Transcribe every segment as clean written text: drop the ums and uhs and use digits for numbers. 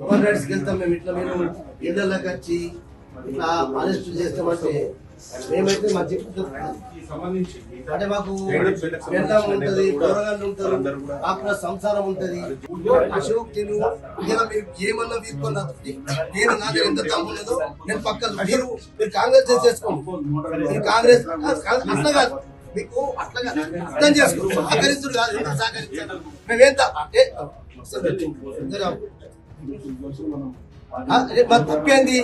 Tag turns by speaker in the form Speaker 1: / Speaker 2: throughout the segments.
Speaker 1: Human రైట్స్కి వెళ్తాం మేము. ఇట్లా మీరు ఇళ్లలోకి వచ్చి ఇట్లా అరెస్ట్ చేస్తామంటే మేమైతే మా అంటే మాకు పెళ్ళం ఉంటది, కూరగాయలు ఉంటారు, అక్కడ సంసారం ఉంటది. అశోక్ నేను ఇలా మీరు ఏమన్నా వీరుకున్నా నేను నా దగ్గర ఎంత తమ్మున్నదో నేను పక్కన మీరు కాంగ్రెస్ చేసేసుకోండి. మీరు కాంగ్రెస్ అట్లా కాదు, మీకు అట్లా అర్థం చేసుకో, సహకరించుడు కాదు, ఎంత సహకరించాలి మేమేంత అంటే తప్పేంది.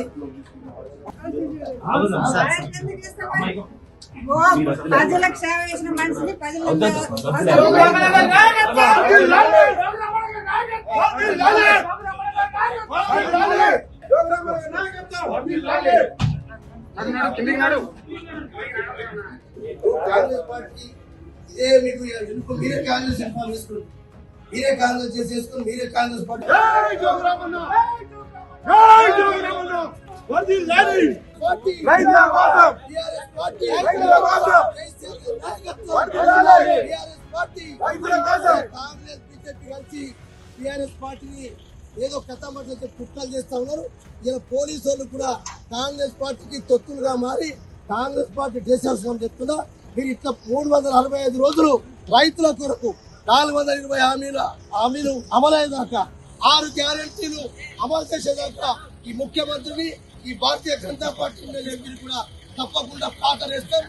Speaker 2: ప్రజలకు సేవ చేసిన మనిషిని
Speaker 1: కాంగ్రెస్ పార్టీ ఇదే మీకు మీరే కాంగ్రెస్ ఇన్ఫార్మ్ చేసుకున్నారు, మీరే కాంగ్రెస్ చేసేసుకుని మీరే కాంగ్రెస్ పార్టీ కాంగ్రెస్ బీజేపీ కలిసి టిఆర్ఎస్ పార్టీని ఏదో కథమట్లయితే కుట్రలు చేస్తా ఉన్నారు. ఇలా పోలీసు వాళ్ళు కూడా కాంగ్రెస్ పార్టీకి తొత్తులుగా మారి కాంగ్రెస్ పార్టీ చేసేస్తామని చెప్తున్నా. మీరు ఇట్లా 365 రోజులు రైతుల కొరకు 420 హామీలు అమలయ్యేదాకా 6 గ్యారెంటీలు అమలు చేసేదాకా ఈ ముఖ్యమంత్రిని ఈ భారతీయ జనతా పార్టీ మీరు కూడా తప్పకుండా పాతరేస్తాం.